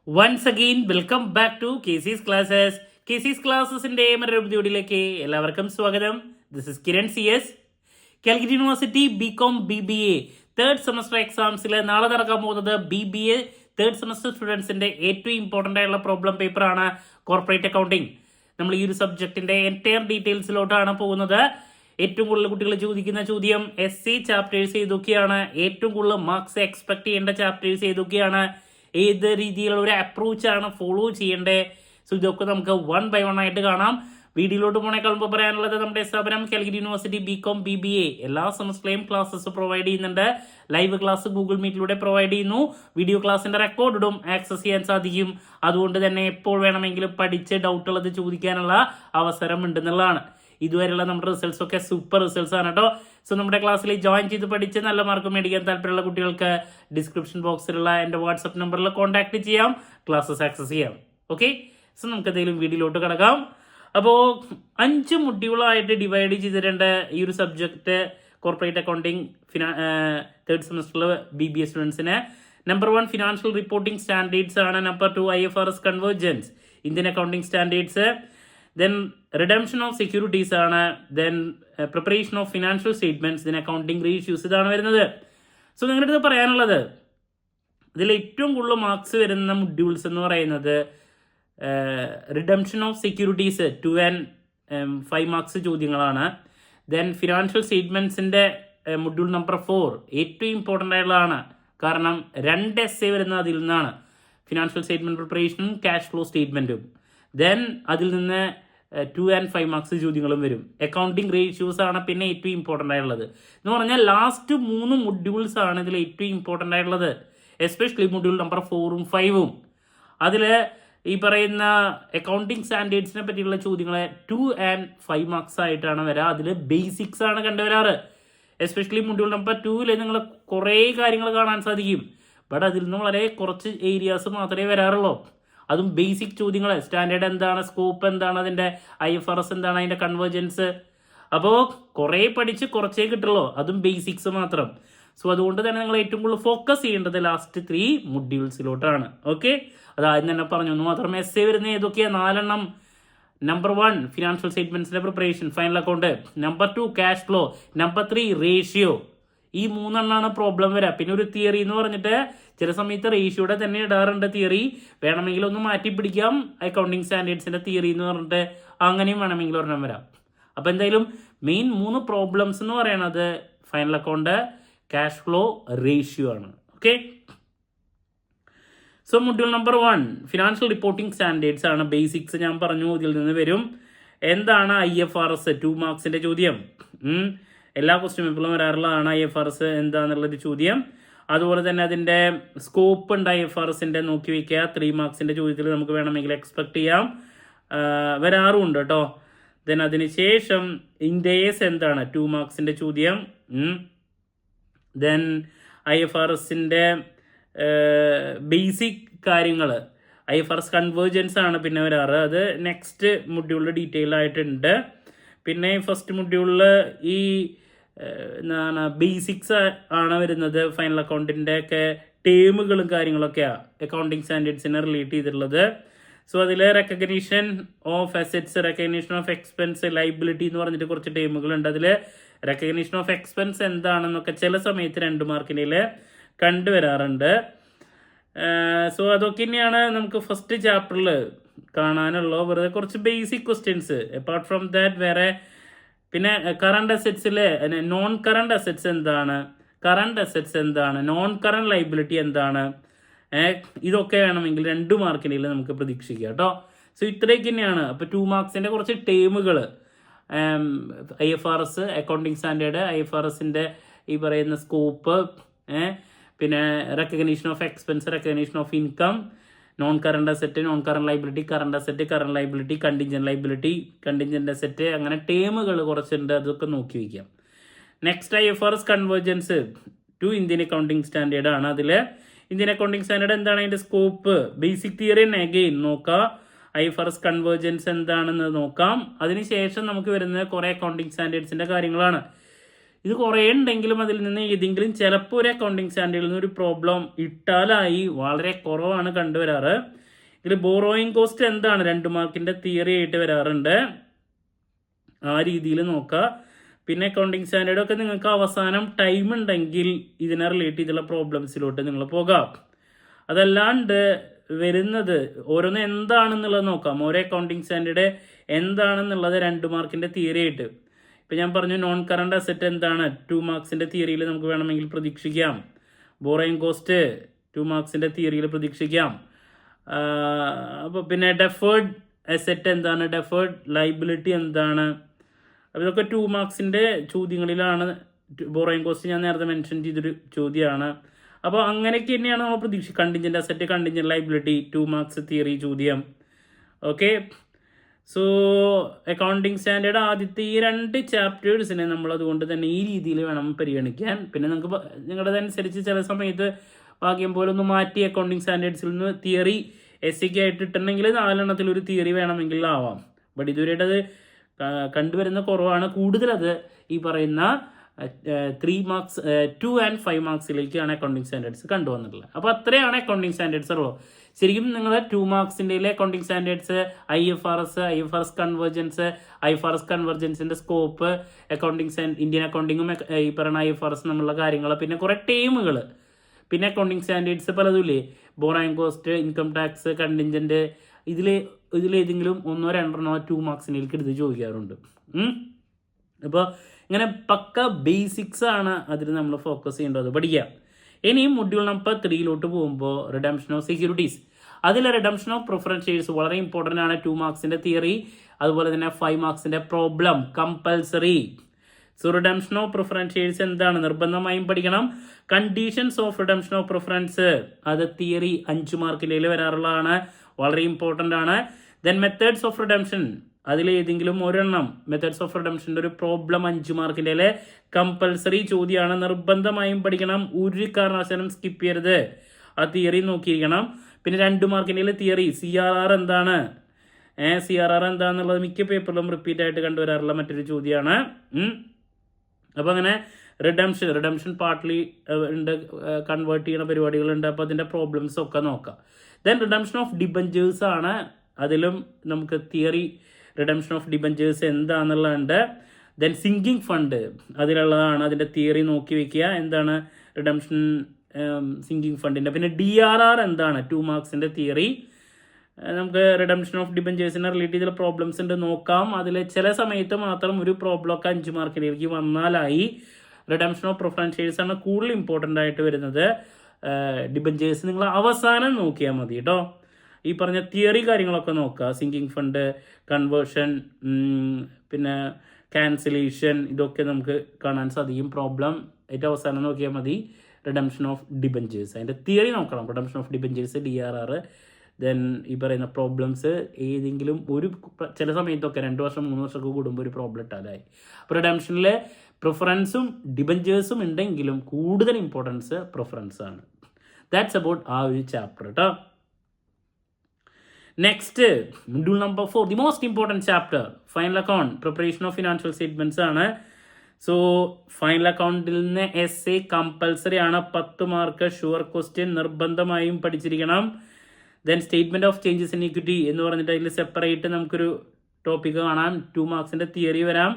Once again welcome back to KC's classes. KC's ക്ലാസ്സസിന്റെ മറ്റൊരു വീഡിയോയിലേക്ക് എല്ലാവർക്കും സ്വാഗതം. This is Kiran C S. Calicut university BCom BBA third semester എക്സാംസിൽ നാളെ നടക്കാൻ പോകുന്നത് BBA തേർഡ് സെമസ്റ്റർ സ്റ്റുഡൻസിന്റെ ഏറ്റവും ഇമ്പോർട്ടൻ്റ് ആയിട്ടുള്ള പ്രോബ്ലം പേപ്പറാണ് കോർപ്പറേറ്റ് അക്കൗണ്ടിങ്. നമ്മൾ ഈ ഒരു സബ്ജക്റ്റിന്റെ എൻറ്റയർ ഡീറ്റെയിൽസിലോട്ടാണ് പോകുന്നത്. ഏറ്റവും കൂടുതൽ കുട്ടികൾ ചോദിക്കുന്ന ചോദ്യം SC ചാപ്റ്റേഴ്സ് ഏതൊക്കെയാണ്, ഏറ്റവും കൂടുതൽ മാർക്സ് എക്സ്പെക്ട് ചെയ്യേണ്ട ചാപ്റ്റേഴ്സ് ഏതൊക്കെയാണ്, ഏത് രീതിയിലുള്ള ഒരു അപ്രോച്ചാണ് ഫോളോ ചെയ്യേണ്ടത്. സോ ഇതൊക്കെ നമുക്ക് 1 by 1 ആയിട്ട് കാണാം. വീഡിയോയിലോട്ട് പോണേക്കാൾ മുമ്പ് പറയാനുള്ളത് നമ്മുടെ സ്ഥാപനം കാലിക്കറ്റ് യൂണിവേഴ്സിറ്റി ബികോം BBA എല്ലാ സെമസ്റ്ററിലെയും ക്ലാസ്സസ് പ്രൊവൈഡ് ചെയ്യുന്നുണ്ട്. ലൈവ് ക്ലാസ് ഗൂഗിൾ മീറ്റിലൂടെ പ്രൊവൈഡ് ചെയ്യുന്നു. വീഡിയോ ക്ലാസ്സിന്റെ റെക്കോർഡും ആക്സസ് ചെയ്യാൻ സാധിക്കും. അതുകൊണ്ട് തന്നെ എപ്പോൾ വേണമെങ്കിലും പഠിച്ച് ഡൗട്ടുള്ളത് ചോദിക്കാനുള്ള അവസരം ഉണ്ടെന്നുള്ളതാണ്. ഇതുവരെയുള്ള നമ്മുടെ റിസൾട്ട്സ് ഒക്കെ സൂപ്പർ റിസൾട്ട്സ് ആണ് കേട്ടോ. സോ നമ്മുടെ ക്ലാസ്സിൽ ജോയിൻ ചെയ്ത് പഠിച്ച് നല്ല മാർക്ക് മേടിക്കാൻ താല്പര്യമുള്ള കുട്ടികൾക്ക് ഡിസ്ക്രിപ്ഷൻ ബോക്സിലുള്ള എൻ്റെ വാട്സപ്പ് നമ്പറിൽ കോൺടാക്ട് ചെയ്യാം, ക്ലാസ്സസ് ആക്സസ് ചെയ്യാം. ഓക്കെ, സോ നമുക്ക് എന്തെങ്കിലും വീഡിയോയിലോട്ട് കിടക്കാം. അപ്പോൾ 5 മൊഡ്യൂളായിട്ട് ഡിവൈഡ് ചെയ്തിട്ടുണ്ട് ഈ ഒരു സബ്ജക്റ്റ് കോർപ്പറേറ്റ് അക്കൗണ്ടിങ് തേർഡ് സെമസ്റ്ററിൽ BBA സ്റ്റുഡൻസിന്. നമ്പർ 1 ഫിനാൻഷ്യൽ റിപ്പോർട്ടിംഗ് സ്റ്റാൻഡേർഡ്സ് ആണ്. Number 2 IFRS convergence, Indian accounting standards. Then redemption of securities ആണ്. Then preparation of financial statements, then accounting ratios, ഇതാണ് വരുന്നത്. സോ നിങ്ങളുടെ അടുത്ത് പറയാനുള്ളത്, ഇതിൽ ഏറ്റവും കൂടുതൽ മാർക്സ് വരുന്ന മൊഡ്യൂൾസ് എന്ന് പറയുന്നത് redemption of securities 2 and 5 marks ചോദ്യങ്ങളാണ്. ദെൻ ഫിനാൻഷ്യൽ സ്റ്റേറ്റ്മെന്റ്സിന്റെ മൊഡ്യൂൾ നമ്പർ 4 ഏറ്റവും ഇമ്പോർട്ടൻ്റ് ആയിട്ടുള്ളതാണ്. കാരണം 2 essay വരുന്നത് അതിൽ നിന്നാണ്. ഫിനാൻഷ്യൽ സ്റ്റേറ്റ്മെന്റ് പ്രിപ്പറേഷനും ക്യാഷ് ഫ്ലോ സ്റ്റേറ്റ്മെന്റും. ദെൻ അതിൽ നിന്ന് 2 and 5 മാർക്സ് ചോദ്യങ്ങളും വരും. അക്കൗണ്ടിങ് റേഷ്യൂസ് ആണ് പിന്നെ ഏറ്റവും ഇമ്പോർട്ടൻ്റ് ആയിട്ടുള്ളത്. എന്ന് പറഞ്ഞാൽ ലാസ്റ്റ് 3 മൊഡ്യൂൾസ് ആണ് ഇതിൽ ഏറ്റവും ഇമ്പോർട്ടൻ്റ് ആയിട്ടുള്ളത്. എസ്പെഷ്യലി മൊഡ്യൂൾ നമ്പർ 4ഉം 5ഉം. അതിൽ ഈ പറയുന്ന അക്കൗണ്ടിങ് സ്റ്റാൻഡേർഡ്സിനെ പറ്റിയുള്ള ചോദ്യങ്ങൾ 2 and 5 മാർക്സ് ആയിട്ടാണ് വരിക. അതിൽ ബേസിക്സ് ആണ് കണ്ടുവരാറ്. എസ്പെഷ്യലി മൊഡ്യൂൾ നമ്പർ 2ൽ നിങ്ങൾ കുറേ കാര്യങ്ങൾ കാണാൻ സാധിക്കും. ബട്ട് അതിൽ നിന്ന് വളരെ കുറച്ച് ഏരിയാസ് മാത്രമേ വരാറുള്ളൂ. അതും ബേസിക് ചോദ്യങ്ങൾ. സ്റ്റാൻഡേർഡ് എന്താണ്, സ്കോപ്പ് എന്താണ്, അതിൻ്റെ IFRS എന്താണ്, അതിൻ്റെ കൺവേർജൻസ്. അപ്പോൾ കുറേ പഠിച്ച് കുറച്ചേ കിട്ടുള്ളൂ, അതും ബേസിക്സ് മാത്രം. സോ അതുകൊണ്ട് തന്നെ നിങ്ങൾ ഏറ്റവും കൂടുതൽ ഫോക്കസ് ചെയ്യേണ്ടത് ലാസ്റ്റ് 3 മൊഡ്യൂൾസിലോട്ടാണ്. ഓക്കെ, അതാദ്യം തന്നെ പറഞ്ഞു. ഒന്ന് മാത്രമേ essay വരുന്ന ഏതൊക്കെയാണ്? 4 നമ്പർ 1 ഫിനാൻഷ്യൽ സ്റ്റേറ്റ്മെന്റ്സിന്റെ preparation, final account. Number 2 cash flow. Number 3 ratio. ഈ 3 പ്രോബ്ലം വരാം. പിന്നെ ഒരു തിയറി എന്ന് പറഞ്ഞിട്ട് ചില സമയത്ത് റേഷ്യോയുടെ തന്നെ ഇടാറുണ്ട് തിയറി. വേണമെങ്കിൽ ഒന്ന് മാറ്റി പിടിക്കാം, അക്കൗണ്ടിങ് സ്റ്റാൻഡേർഡ്സിന്റെ തിയറി എന്ന് പറഞ്ഞിട്ട് അങ്ങനെയും വേണമെങ്കിൽ ഒരെണ്ണം വരാം. അപ്പം എന്തായാലും മെയിൻ 3 പ്രോബ്ലംസ് എന്ന് പറയുന്നത് final account, cash flow, ratio ആണ്. Okay, so module number 1 financial reporting standards ആണ്. ബേസിക്സ് ഞാൻ പറഞ്ഞു, ഇതിൽ നിന്ന് വരും. എന്താണ് IFRS? 2 മാർക്സിന്റെ ചോദ്യം. എല്ലാ ക്വസ്റ്റ്യൻ പേപ്പറിലും വരാറുള്ളതാണ് IFRS എന്താണെന്നുള്ളൊരു ചോദ്യം. അതുപോലെ തന്നെ അതിൻ്റെ സ്കോപ്പ് ഉണ്ട് IFRSന്റെ, നോക്കി വയ്ക്കുക. 3 മാർക്സിന്റെ ചോദ്യത്തിൽ നമുക്ക് വേണമെങ്കിൽ എക്സ്പെക്ട് ചെയ്യാം, വരാറുമുണ്ട് കേട്ടോ. ദെൻ അതിനുശേഷം ഇൻഡേസ് എന്താണ്, 2 മാർക്സിന്റെ ചോദ്യം. ദെൻ IFRSന്റെ ബേസിക് കാര്യങ്ങൾ, IFRS കൺവേർജൻസ് ആണ് പിന്നെ വരാറ്. അത് നെക്സ്റ്റ് മൊഡ്യൂളിൽ ഡീറ്റെയിൽ ആയിട്ടുണ്ട്. പിന്നെ ഫസ്റ്റ് മൊഡ്യൂളിൽ ഈ എന്താണ് ബേസിക്സ് ആണ് വരുന്നത്. ഫൈനൽ അക്കൗണ്ടിൻ്റെ ഒക്കെ ടേമുകളും കാര്യങ്ങളൊക്കെയാണ് അക്കൗണ്ടിങ് സ്റ്റാൻഡേർഡ്സിനെ റിലേറ്റ് ചെയ്തിട്ടുള്ളത്. സോ അതിൽ recognition of assets, recognition of expense, liability എന്ന് പറഞ്ഞിട്ട് കുറച്ച് ടേമുകളുണ്ട്. അതിൽ റെക്കഗ്നീഷൻ ഓഫ് എക്സ്പെൻസ് എന്താണെന്നൊക്കെ ചില സമയത്ത് 2 മാർക്കിനിൽ കണ്ടുവരാറുണ്ട്. സോ അതൊക്കെ തന്നെയാണ് നമുക്ക് ഫസ്റ്റ് ചാപ്റ്ററിൽ കാണാനുള്ളൂ. വെറുതെ കുറച്ച് basic questions. Apart from that വേറെ പിന്നെ കറണ്ട് അസെറ്റ്സിൽ നോൺ കറണ്ട് അസെറ്റ്സ് എന്താണ്, കറണ്ട് അസെറ്റ്സ് എന്താണ്, നോൺ കറണ്ട് ലൈബിലിറ്റി എന്താണ്, ഇതൊക്കെ വേണമെങ്കിൽ 2 മാർക്കിനിൽ നമുക്ക് പ്രതീക്ഷിക്കാം കേട്ടോ. സോ ഇത്രയൊക്കെ തന്നെയാണ്. അപ്പോൾ 2 മാർക്സിൻ്റെ കുറച്ച് ടേമുകൾ, IFRS അക്കൗണ്ടിങ് സ്റ്റാൻഡേർഡ്, IFRSന്റെ ഈ പറയുന്ന സ്കോപ്പ്, പിന്നെ recognition of expense, recognition of income, non current asset, non current liability, current asset, current liability, contingent liability, contingent asset, അങ്ങനെ ടേമുകൾ കുറച്ചുണ്ട്. അതൊക്കെ നോക്കി വയ്ക്കാം. Next IFRS convergence to Indian accounting standard ആണ്. അതിൽ ഇന്ത്യൻ അക്കൗണ്ടിങ് സ്റ്റാൻഡേർഡ് എന്താണ്, അതിൻ്റെ സ്കോപ്പ്, ബേസിക് തിയറി അഗെയിൻ നോക്കാം. IFRS കൺവേർജൻസ് എന്താണെന്ന് നോക്കാം. അതിനുശേഷം നമുക്ക് വരുന്നത് കുറേ അക്കൗണ്ടിങ് സ്റ്റാൻഡേർഡ്സിൻ്റെ കാര്യങ്ങളാണ്. ഇത് കുറേ ഉണ്ടെങ്കിലും അതിൽ നിന്ന് ഏതെങ്കിലും ചിലപ്പോൾ ഒരു അക്കൗണ്ടിങ് സ്റ്റാൻഡേർഡിൽ നിന്ന് ഒരു പ്രോബ്ലം ഇട്ടാലായി വളരെ കുറവാണ് കണ്ടുവരാറ്. ഇതിൽ ബോറോയിങ് കോസ്റ്റ് എന്താണ് 2 മാർക്കിൻ്റെ തിയറി ആയിട്ട് വരാറുണ്ട്. ആ രീതിയിൽ നോക്കുക. പിന്നെ അക്കൗണ്ടിങ് സ്റ്റാൻഡേർഡൊക്കെ നിങ്ങൾക്ക് അവസാനം ടൈം ഉണ്ടെങ്കിൽ ഇതിനെ റിലേറ്റ് ചെയ്തുള്ള പ്രോബ്ലംസിലോട്ട് നിങ്ങൾ പോകാം. അതല്ലാണ്ട് വരുന്നത് ഓരോന്ന് എന്താണെന്നുള്ളത് നോക്കാം. ഓരോ അക്കൗണ്ടിങ് സ്റ്റാൻഡേർഡ് എന്താണെന്നുള്ളത് 2 മാർക്കിൻ്റെ തിയറി ആയിട്ട്. ഇപ്പം ഞാൻ പറഞ്ഞു നോൺ കറണ്ട് അസറ്റ് എന്താണ് 2 മാർക്സിൻ്റെ തിയറിയിൽ നമുക്ക് വേണമെങ്കിൽ പ്രതീക്ഷിക്കാം. ബോറോയിങ് കോസ്റ്റ് 2 മാർക്സിൻ്റെ തിയറിയിൽ പ്രതീക്ഷിക്കാം. അപ്പോൾ പിന്നെ ഡെഫേർഡ് അസറ്റ് എന്താണ്, ഡെഫേർഡ് ലൈബിലിറ്റി എന്താണ്, അപ്പോൾ ഇതൊക്കെ 2 മാർക്സിൻ്റെ ചോദ്യങ്ങളിലാണ്. ബോറോയിങ് കോസ്റ്റ് ഞാൻ നേരത്തെ മെൻഷൻ ചെയ്തൊരു ചോദ്യമാണ്. അപ്പോൾ അങ്ങനെയൊക്കെ തന്നെയാണ് നമ്മൾ പ്രതീക്ഷിക്കുക. കണ്ടിഞ്ചൻ്റ് അസറ്റ്, കണ്ടിഞ്ചൻ്റ് ലൈബിലിറ്റി 2 മാർക്സ് തിയറി ചോദ്യം. ഓക്കെ, സോ അക്കൗണ്ടിങ് സ്റ്റാൻഡേർഡ് ആദ്യത്തെ ഈ 2 ചാപ്റ്റേഴ്സിനെ നമ്മൾ അതുകൊണ്ട് തന്നെ ഈ രീതിയിൽ വേണം പരിഗണിക്കാൻ. പിന്നെ നിങ്ങൾക്ക് നിങ്ങളുടേതനുസരിച്ച് ചില സമയത്ത് ഭാഗ്യം പോലെ ഒന്ന് മാറ്റി അക്കൗണ്ടിങ് സ്റ്റാൻഡേർഡ്സിൽ നിന്ന് തിയറി SCക്ക് ആയിട്ട് ഇട്ടുണ്ടെങ്കിൽ 4 ഒരു തിയറി വേണമെങ്കിൽ ആവാം. ബട്ട് ഇതുവരെയായിട്ട് അത് കണ്ടുവരുന്ന കുറവാണ്. കൂടുതലത് ഈ പറയുന്ന 3 മാർക്സ് 2 and 5 മാർക്സിലേക്കാണ് അക്കൗണ്ടിങ് സ്റ്റാൻഡേർഡ്സ് കണ്ടുവന്നിട്ടുള്ളത്. അപ്പോൾ അത്രയാണ് അക്കൗണ്ടിങ് സ്റ്റാൻഡേർഡ്സ് ഉള്ളൂ. ശരിക്കും നിങ്ങൾ 2 മാർക്സിൻ്റെ അക്കൗണ്ടിങ് സ്റ്റാൻഡേർഡ്സ്, IFRS കൺവെർജൻസിൻ്റെ സ്കോപ്പ്, ഇന്ത്യൻ അക്കൗണ്ടിങ്ങും ഈ പറയുന്ന IFRS എന്നുള്ള കാര്യങ്ങൾ, പിന്നെ കുറേ ടേമുകൾ, പിന്നെ അക്കൗണ്ടിങ് സ്റ്റാൻഡേർഡ്സ് പലതുമില്ലേ, borrowing cost, income tax, contingent, ഇതിലേതെങ്കിലും 1-2 2 മാർക്സിലേക്ക് എടുത്ത് ചോദിക്കാറുണ്ട്. അപ്പോൾ ഇങ്ങനെ പക്ക ബേസിക്സ് ആണ് അതിൽ നമ്മൾ ഫോക്കസ് ചെയ്യേണ്ടത് പഠിക്കുക. ഇനി മൊഡ്യൂൾ നമ്പർ 3 പോകുമ്പോൾ റിഡംഷൻ ഓഫ് സെക്യൂരിറ്റീസ്. അതിൽ റിഡംഷൻ ഓഫ് പ്രിഫറൻസ് ഷെയർസ് വളരെ ഇമ്പോർട്ടൻ്റ് ആണ്. 2 മാർക്സിൻ്റെ തിയറി, അതുപോലെ തന്നെ 5 മാർക്സിൻ്റെ problem compulsory. So redemption of preference shares എന്താണ് നിർബന്ധമായും പഠിക്കണം. Conditions of redemption of preference, അത് തിയറി 5 മാർക്കിലേക്ക് വരാറുള്ളതാണ്, വളരെ ഇമ്പോർട്ടൻ്റ് ആണ്. ദെൻ മെത്തേഡ്സ് ഓഫ് റിഡംഷൻ, അതിലേതെങ്കിലും ഒരെണ്ണം മെത്തേഡ്സ് ഓഫ് റിഡംഷൻ്റെ ഒരു പ്രോബ്ലം 5 മാർക്കിൻ്റെ കമ്പൽസറി ചോദ്യമാണ്, നിർബന്ധമായും പഠിക്കണം. ഒരു കാരണവശാലും സ്കിപ്പ് ചെയ്യരുത്. ആ തിയറി നോക്കിയിരിക്കണം. പിന്നെ 2 മാർക്കിൻ്റെ തിയറി CRR എന്താണ്, CRR എന്താണെന്നുള്ളത് മിക്ക പേപ്പറിലും റിപ്പീറ്റ് ആയിട്ട് കണ്ടുവരാറുള്ള മറ്റൊരു ചോദ്യമാണ്. അപ്പോൾ അങ്ങനെ റിഡംഷൻ പാർട്ട്ലി ഉണ്ട്, കൺവേർട്ട് ചെയ്യുന്ന പരിപാടികളുണ്ട്. അപ്പോൾ അതിൻ്റെ പ്രോബ്ലംസ് ഒക്കെ നോക്കാം. ദെൻ റിഡംഷൻ ഓഫ് ഡിബഞ്ചേഴ്സ് ആണ്. അതിലും നമുക്ക് തിയറി റിഡംഷൻ ഓഫ് ഡിബഞ്ചേഴ്സ് എന്താണെന്നുള്ളതുണ്ട്. ദെൻ സിങ്കിങ് ഫണ്ട് അതിലുള്ളതാണ്, അതിൻ്റെ തിയറി നോക്കി വെക്കുക എന്താണ് റിഡംഷൻ സിങ്കിങ് ഫണ്ടിൻ്റെ. പിന്നെ DRR എന്താണ് 2 മാർക്സിൻ്റെ തിയറി. നമുക്ക് റിഡംഷൻ ഓഫ് ഡിബഞ്ചേഴ്സിനെ റിലേറ്റ് ചെയ്തുള്ള പ്രോബ്ലംസ് ഉണ്ട്, നോക്കാം. അതിൽ ചില സമയത്ത് മാത്രം ഒരു പ്രോബ്ലമൊക്കെ 5 മാർക്കിലേക്ക് വന്നാലായി. റിഡംഷൻ ഓഫ് പ്രിഫറൻസ് ഷെയർസ് ആണ് കൂടുതൽ ഇമ്പോർട്ടൻ്റ് ആയിട്ട് വരുന്നത്. ഡിബഞ്ചേഴ്സ് നിങ്ങൾ അവസാനം നോക്കിയാൽ മതി കേട്ടോ. ഈ പറഞ്ഞ തിയറി കാര്യങ്ങളൊക്കെ നോക്കുക. സിങ്കിങ് ഫണ്ട്, കൺവേർഷൻ, പിന്നെ ക്യാൻസലേഷൻ, ഇതൊക്കെ നമുക്ക് കാണാൻ സാധിക്കും. പ്രോബ്ലം ഏറ്റവും അവസാനം നോക്കിയാൽ മതി. റിഡംഷൻ ഓഫ് ഡിബഞ്ചേഴ്സ്, അതിൻ്റെ തിയറി നോക്കണം. Redemption of debentures, DRR, then ഈ പറയുന്ന പ്രോബ്ലംസ് ഏതെങ്കിലും ഒരു ചില സമയത്തൊക്കെ 2 വർഷം 3 വർഷമൊക്കെ കൂടുമ്പോൾ ഒരു പ്രോബ്ലം ഇട്ടാലായി. അപ്പോൾ റിഡംഷനിൽ പ്രിഫറൻസും ഡിബഞ്ചേഴ്സും ഉണ്ടെങ്കിലും കൂടുതൽ ഇമ്പോർട്ടൻസ് പ്രിഫറൻസ് ആണ്. ദാറ്റ്സ് അബൌട്ട് ആ ഒരു ചാപ്റ്റർ കേട്ടോ. Next module number 4, the most important chapter, final account, preparation of financial statements ആണ്. സോ ഫൈനൽ അക്കൗണ്ടിൽ നിന്ന് essay കമ്പൽസറി ആണ്, 10 മാർക്ക് ഷുവർ ക്വസ്റ്റ്യൻ, നിർബന്ധമായും പഠിച്ചിരിക്കണം. Then statement of changes in equity എന്ന് പറഞ്ഞിട്ട് അതിൽ സെപ്പറേറ്റ് നമുക്കൊരു ടോപ്പിക്ക് കാണാം. 2 മാർക്സിൻ്റെ തിയറി വരാം.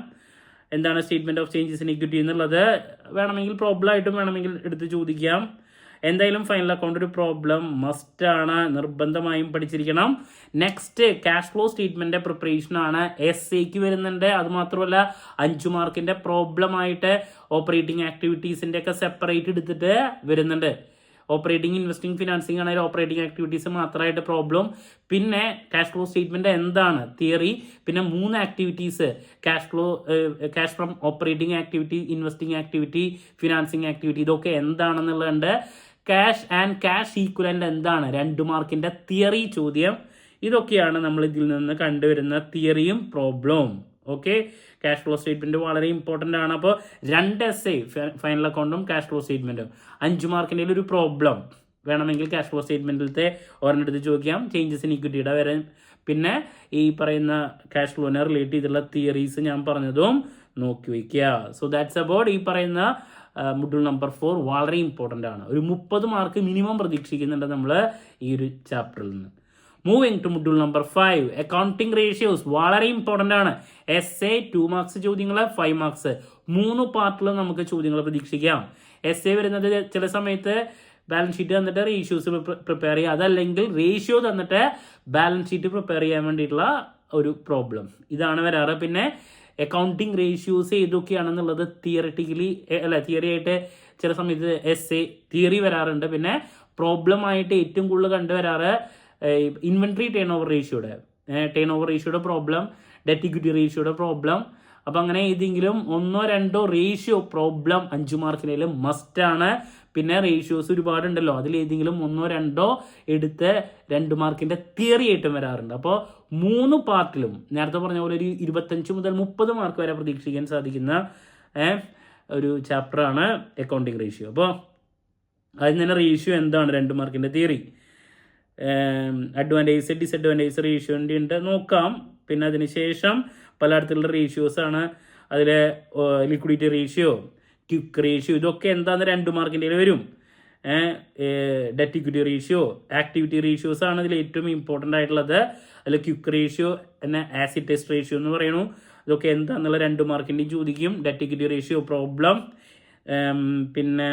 എന്താണ് statement of changes in equity എന്നുള്ളത് വേണമെങ്കിൽ പ്രോബ്ലം ആയിട്ടും വേണമെങ്കിൽ എടുത്ത് ചോദിക്കാം. എന്തായാലും ഫൈനൽ അക്കൗണ്ട് ഒരു പ്രോബ്ലം മസ്റ്റാണ്, നിർബന്ധമായും പഠിച്ചിരിക്കണം. നെക്സ്റ്റ് ക്യാഷ് ഫ്ലോ സ്റ്റേറ്റ്മെൻറ്റ് പ്രിപ്പറേഷനാണ്, SAക്ക് വരുന്നുണ്ട്. അതുമാത്രമല്ല 5 മാർക്കിൻ്റെ പ്രോബ്ലമായിട്ട് ഓപ്പറേറ്റിംഗ് ആക്ടിവിറ്റീസിൻ്റെ ഒക്കെ സെപ്പറേറ്റ് എടുത്തിട്ട് വരുന്നുണ്ട്. ഓപ്പറേറ്റിംഗ്, ഇൻവെസ്റ്റിംഗ്, ഫിനാൻസിങ് ആണെങ്കിൽ ഓപ്പറേറ്റിംഗ് ആക്ടിവിറ്റീസ് മാത്രമായിട്ട് പ്രോബ്ലം. പിന്നെ ക്യാഷ് ഫ്ലോ സ്റ്റേറ്റ്മെൻറ്റ് എന്താണ് തിയറി. പിന്നെ 3 activities, cash from operating activity, investing activity, financing activity, ഇതൊക്കെ എന്താണെന്നുള്ളതുണ്ട്. ക്യാഷ് ആൻഡ് ക്യാഷ് ഈക്വലൻ്റ് എന്താണ് 2 മാർക്കിൻ്റെ തിയറി ചോദ്യം. ഇതൊക്കെയാണ് നമ്മൾ ഇതിൽ നിന്ന് കണ്ടുവരുന്ന തിയറിയും പ്രോബ്ലവും. ഓക്കെ, ക്യാഷ് ഫ്ലോ സ്റ്റേറ്റ്മെൻറ്റ് വളരെ ഇമ്പോർട്ടൻ്റ് ആണ്. അപ്പോൾ 2 essay ഫൈനൽ അക്കൗണ്ടും ക്യാഷ് ഫ്ലോ സ്റ്റേറ്റ്മെൻറ്റും, 5 മാർക്കിൻ്റെ ഒരു പ്രോബ്ലം വേണമെങ്കിൽ ക്യാഷ് ഫ്ലോ സ്റ്റേറ്റ്മെൻറ്റിലത്തെ ഒരെണ്ണെടുത്ത് ചോദിക്കാം. ചേഞ്ചസ് ഇൻ ഇക്വിറ്റിയുടെ വരെ, പിന്നെ ഈ പറയുന്ന ക്യാഷ് ഫ്ലോനെ റിലേറ്റ് ചെയ്തുള്ള തിയറീസ് ഞാൻ പറഞ്ഞതും നോക്കി വയ്ക്കുക. സോ ദാറ്റ്സ് അബൌട്ട് ഈ പറയുന്ന മൊഡ്യൂൾ നമ്പർ 4 വളരെ ഇമ്പോർട്ടൻ്റ് ആണ്. ഒരു 30 മാർക്ക് മിനിമം പ്രതീക്ഷിക്കുന്നുണ്ട് നമ്മൾ ഈ ഒരു ചാപ്റ്ററിൽ നിന്ന്. Moving to module number 5 accounting ratios വളരെ ഇമ്പോർട്ടൻ്റ് ആണ്. എസ് എ 2 മാർക്സ് ചോദ്യങ്ങൾ, 5 മാർക്സ് 3 പാർട്ടിൽ നമുക്ക് ചോദ്യങ്ങൾ പ്രതീക്ഷിക്കാം. എസ് എ വരുന്നത് ചില സമയത്ത് ബാലൻസ് ഷീറ്റ് തന്നിട്ട് റേഷ്യോസ് പ്രിപ്പയർ ചെയ്യുക, അതല്ലെങ്കിൽ റേഷ്യോ തന്നിട്ട് ബാലൻസ് ഷീറ്റ് പ്രിപ്പയർ ചെയ്യാൻ വേണ്ടിയിട്ടുള്ള ഒരു പ്രോബ്ലം ഇതാണ് വരാറ്. പിന്നെ അക്കൗണ്ടിങ് റേഷ്യോസ് ഏതൊക്കെയാണെന്നുള്ളത് തിയറി ആയിട്ട് ചില സമയത്ത് എസ് എ തിയറി വരാറുണ്ട്. പിന്നെ പ്രോബ്ലം ആയിട്ട് ഏറ്റവും കൂടുതൽ കണ്ടുവരാറ് ഇൻവെന്ററി ടേൺ ഓവർ റേഷ്യോയുടെ പ്രോബ്ലം, ഡെറ്റ് ഇക്വിറ്റി റേഷ്യോയുടെ പ്രോബ്ലം. അപ്പം അങ്ങനെ ഏതെങ്കിലും 1-2 റേഷ്യോ പ്രോബ്ലം 5 മാർക്കിനും മസ്റ്റാണ്. പിന്നെ റേഷ്യോസ് ഒരുപാടുണ്ടല്ലോ, അതിൽ ഏതെങ്കിലും 1-2 എടുത്ത് 2 മാർക്കിന്റെ തിയറി ആയിട്ടും വരാറുണ്ട്. അപ്പോൾ 3 പാർട്ടിലും നേരത്തെ പറഞ്ഞ പോലെ ഒരു 25 മുതൽ 30 മാർക്ക് വരെ പ്രതീക്ഷിക്കാൻ സാധിക്കുന്ന ഒരു ചാപ്റ്ററാണ് അക്കൗണ്ടിങ് റേഷ്യോ. അപ്പോൾ അതിന് തന്നെ റേഷ്യോ എന്താണ്, 2 മാർക്കിന്റെ തിയറി, അഡ്വാൻറ്റേജ് ഡിസഡ്വാൻറ്റേജ് റേഷ്യോൻ്റെ ഉണ്ട് നോക്കാം. പിന്നെ അതിനുശേഷം പലതരത്തിലുള്ള റേഷ്യോസ് ആണ്. അതിൽ ലിക്വിഡിറ്റി റേഷ്യോ, ക്വിക്ക് റേഷ്യോ, ഇതൊക്കെ എന്താന്ന് 2 മാർക്കിൻ്റെ വരും. Debt equity ratio, activity ratios ആണ് ഇതിൽ ഏറ്റവും ഇമ്പോർട്ടൻ്റ് ആയിട്ടുള്ളത്. അതിൽ ക്വിക്ക് റേഷ്യോ എന്നെ ആസിഡ് ടെസ്റ്റ് റേഷ്യോ എന്ന് പറയുന്നു. ഇതൊക്കെ എന്താന്നുള്ള 2 മാർക്കിൻ്റെയും ചോദിക്കും. ഡെറ്റ് ഇക്വിറ്റി റേഷ്യോ പ്രോബ്ലം, പിന്നെ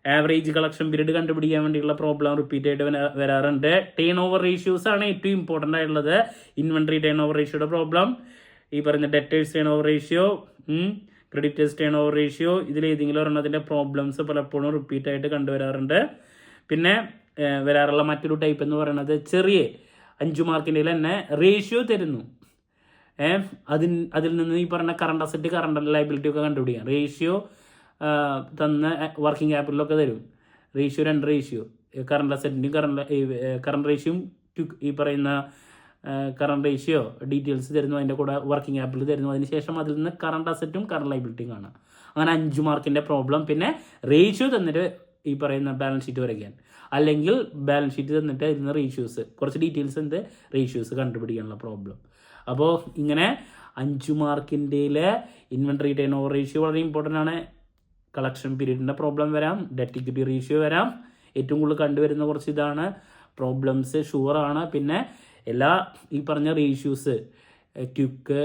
ആവറേജ് കളക്ഷൻ പീരീഡ് കണ്ടുപിടിക്കാൻ വേണ്ടിയുള്ള പ്രോബ്ലം റിപ്പീറ്റ് ആയിട്ട് വരാറുണ്ട്. ടേൺ ഓവർ റേഷ്യോസ് ആണ് ഏറ്റവും ഇമ്പോർട്ടൻ്റ് ആയിട്ടുള്ളത്. ഇൻവെന്ററി ടേൺ ഓവർ റേഷ്യോയുടെ പ്രോബ്ലം, ഈ പറയുന്ന debtors turn over ratio, creditors turn over ratio, ഇതിലേതെങ്കിലും ഒരെണ്ണത്തിൻ്റെ പ്രോബ്ലംസ് പലപ്പോഴും റിപ്പീറ്റ് ആയിട്ട് കണ്ടുവരാറുണ്ട്. പിന്നെ വരാറുള്ള മറ്റൊരു ടൈപ്പ് എന്ന് പറയുന്നത് ചെറിയ 5 മാർക്കിൻ്റെ തന്നെ റേഷ്യോ തരുന്നു. അതിൽ നിന്ന് ഈ പറഞ്ഞ കറണ്ട് അസറ്റ്, കറണ്ട് ലയബിലിറ്റി ഒക്കെ കണ്ടുപിടിക്കാം. റേഷ്യോ തന്ന വർക്കിംഗ് ക്യാപിറ്റലൊക്കെ തരും. റേഷ്യോ 2 റേഷ്യോ, കറണ്ട് അസറ്റിൻ്റെയും കറണ്ട് റേഷ്യോയും ഈ പറയുന്ന കറണ്ട് റേഷ്യോ ഡീറ്റെയിൽസ് തരുന്നു, അതിൻ്റെ കൂടെ വർക്കിംഗ് ക്യാപിറ്റൽ തരുന്നു. അതിനുശേഷം അതിൽ നിന്ന് കറണ്ട് അസറ്റും കറണ്ട് ലയബിലിറ്റിയും കാണാം. അങ്ങനെ 5 മാർക്കിൻ്റെ പ്രോബ്ലം. പിന്നെ റേഷ്യോ തന്നിട്ട് ഈ പറയുന്ന ബാലൻസ് ഷീറ്റ് വരയ്ക്കാൻ, അല്ലെങ്കിൽ ബാലൻസ് ഷീറ്റ് തന്നിട്ട് അതിൽ നിന്ന് റേഷ്യോസ് കുറച്ച് ഡീറ്റെയിൽസ് ഉണ്ട്, റേഷ്യോസ് കണ്ടുപിടിക്കാനുള്ള പ്രോബ്ലം. അപ്പോൾ ഇങ്ങനെ 5 മാർക്കിൻ്റെ ഇൻവെന്ററി ടേൺ ഓവർ റേഷ്യോ വളരെ ഇമ്പോർട്ടൻ്റ് ആണ്. കളക്ഷൻ പീരീഡിൻ്റെ പ്രോബ്ലം വരാം, ഡെറ്റ് ഇക്വിറ്റി റേഷ്യോ വരാം. ഏറ്റവും കൂടുതൽ കണ്ടുവരുന്ന കുറച്ച് ഇതാണ് പ്രോബ്ലംസ്, ഷുവറാണ്. പിന്നെ എല്ലാ ഈ പറഞ്ഞ ratios, quick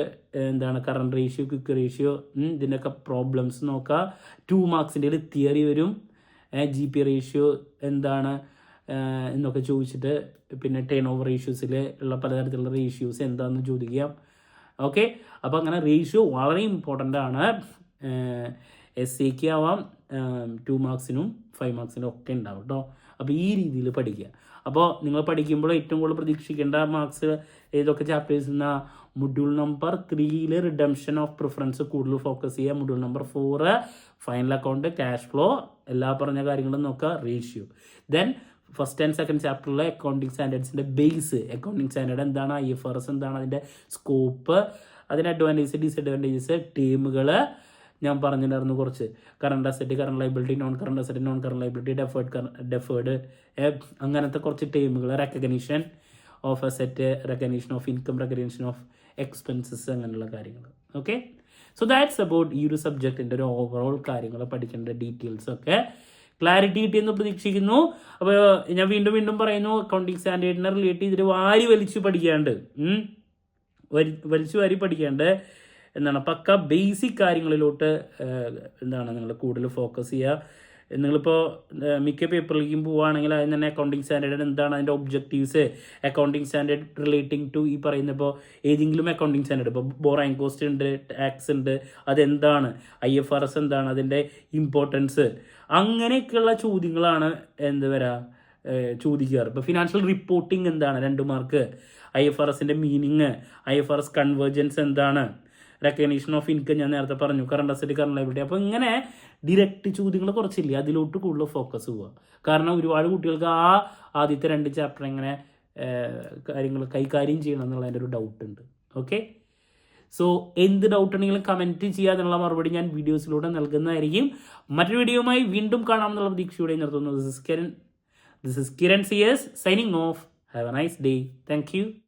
current ratio, quick ratio, ഇതിൻ്റെയൊക്കെ പ്രോബ്ലംസ് നോക്കുക. 2 മാർക്സിൻ്റെ തിയറി വരും. GP റേഷ്യോ എന്നൊക്കെ ചോദിച്ചിട്ട്, പിന്നെ ടേൺ ഓവർ റേഷ്യോസിൽ ഉള്ള പലതരത്തിലുള്ള റേഷ്യോസ് എന്താണെന്ന് ചോദിക്കാം. ഓക്കെ, അപ്പോൾ അങ്ങനെ റേഷ്യോ വളരെ ഇമ്പോർട്ടൻ്റ് ആണ്. SAക്ക് ആവാം, 2 മാർക്സിനും 5 മാർക്സിനും ഒക്കെ ഉണ്ടാവും കേട്ടോ. അപ്പോൾ ഈ രീതിയിൽ പഠിക്കുക. അപ്പോൾ നിങ്ങൾ പഠിക്കുമ്പോൾ ഏറ്റവും കൂടുതൽ പ്രതീക്ഷിക്കേണ്ട മാർക്സ് ഏതൊക്കെ ചാപ്റ്റേഴ്സ് എന്നാൽ module number 3 redemption of preference കൂടുതൽ ഫോക്കസ് ചെയ്യുക. Module number 4 final account, cash flow, എല്ലാ പറഞ്ഞ കാര്യങ്ങളും നോക്കുക. Ratio, then first and second ചാപ്റ്ററിലെ അക്കൗണ്ടിങ് സ്റ്റാൻഡേർഡ്സിൻ്റെ ബേസ്, അക്കൗണ്ടിങ് സ്റ്റാൻഡേർഡ് എന്താണ്, IFRS എന്താണ്, അതിൻ്റെ സ്കോപ്പ്, അതിന് അഡ്വാൻറ്റേജസ് ഡിസഡ്വാൻറ്റേജസ്, ടീമുകൾ ഞാൻ പറഞ്ഞിട്ടുണ്ടായിരുന്നു കുറച്ച്. Current asset, current liability, non current asset, non current liability, deferred, അങ്ങനത്തെ കുറച്ച് ടീമുകൾ, recognition of asset, recognition of income, recognition of expenses, അങ്ങനെയുള്ള കാര്യങ്ങൾ. ഓക്കെ, സോ ദാറ്റ്സ് അബൌട്ട് ഈ ഒരു സബ്ജക്റ്റിൻ്റെ ഒരു ഓവറോൾ കാര്യങ്ങൾ പഠിക്കേണ്ട ഡീറ്റെയിൽസ് ഒക്കെ ക്ലാരിറ്റി കിട്ടിയെന്ന് പ്രതീക്ഷിക്കുന്നു. അപ്പോൾ ഞാൻ വീണ്ടും പറയുന്നു, അക്കൗണ്ടിങ് സ്റ്റാൻഡേർഡിനെ റിലേറ്റ് ചെയ്തിട്ട് വലിച്ചു പഠിക്കാണ്ട്, വലിച്ചു വാരി പഠിക്കാണ്ട് പക്ക ബേസിക് കാര്യങ്ങളിലോട്ട് നിങ്ങൾ കൂടുതൽ ഫോക്കസ് ചെയ്യുക. നിങ്ങളിപ്പോൾ മിക്ക പേപ്പറിലേക്കും പോവുകയാണെങ്കിൽ അതിന് തന്നെ അക്കൗണ്ടിങ് സ്റ്റാൻഡേർഡ് എന്താണ്, അതിൻ്റെ objectives, accounting standard relating to ഈ പറയുന്ന ഇപ്പോൾ ഏതെങ്കിലും അക്കൗണ്ടിങ് സ്റ്റാൻഡേർഡ്, ഇപ്പോൾ ബോറോയിങ് കോസ്റ്റ് ഉണ്ട്, ടാക്സ് ഉണ്ട്, അതെന്താണ്, IFRS എന്താണ്, അതിൻ്റെ ഇമ്പോർട്ടൻസ്, അങ്ങനെയൊക്കെയുള്ള ചോദ്യങ്ങളാണ് ചോദിക്കാറ്. ഇപ്പോൾ ഫിനാൻഷ്യൽ റിപ്പോർട്ടിംഗ് എന്താണ്, 2 മാർക്ക്, IFRSൻ്റെ മീനിങ്, IFRS കൺവേർജൻസ് എന്താണ്, റെക്കഗ്നീഷൻ ഓഫ് ഇൻകം ഞാൻ നേരത്തെ പറഞ്ഞു, കറണ്ട് അസറ്റ്, കറണ്ട് ലയബിലിറ്റി. അപ്പോൾ ഇങ്ങനെ ഡിറക്റ്റ് ചോദ്യങ്ങൾ കുറച്ചില്ലേ, അതിലോട്ട് കൂടുതൽ ഫോക്കസ് പോവുക. കാരണം ഒരുപാട് കുട്ടികൾക്ക് ആദ്യത്തെ 2 ചാപ്റ്റർ എങ്ങനെ കാര്യങ്ങൾ കൈകാര്യം ചെയ്യണം എന്നുള്ളതിൻ്റെ ഒരു ഡൗട്ട് ഉണ്ട്. ഓക്കെ, സോ എന്ത് ഡൗട്ട് ഉണ്ടെങ്കിലും കമൻറ്റ് ചെയ്യുക, എന്നുള്ള മറുപടി ഞാൻ വീഡിയോസിലൂടെ നൽകുന്നതായിരിക്കും. മറ്റൊരു വീഡിയോയുമായി വീണ്ടും കാണാമെന്നുള്ള പ്രതീക്ഷയോടെ നിർത്തുന്നു. This is Kiran CS signing off. Have a nice day. Thank you.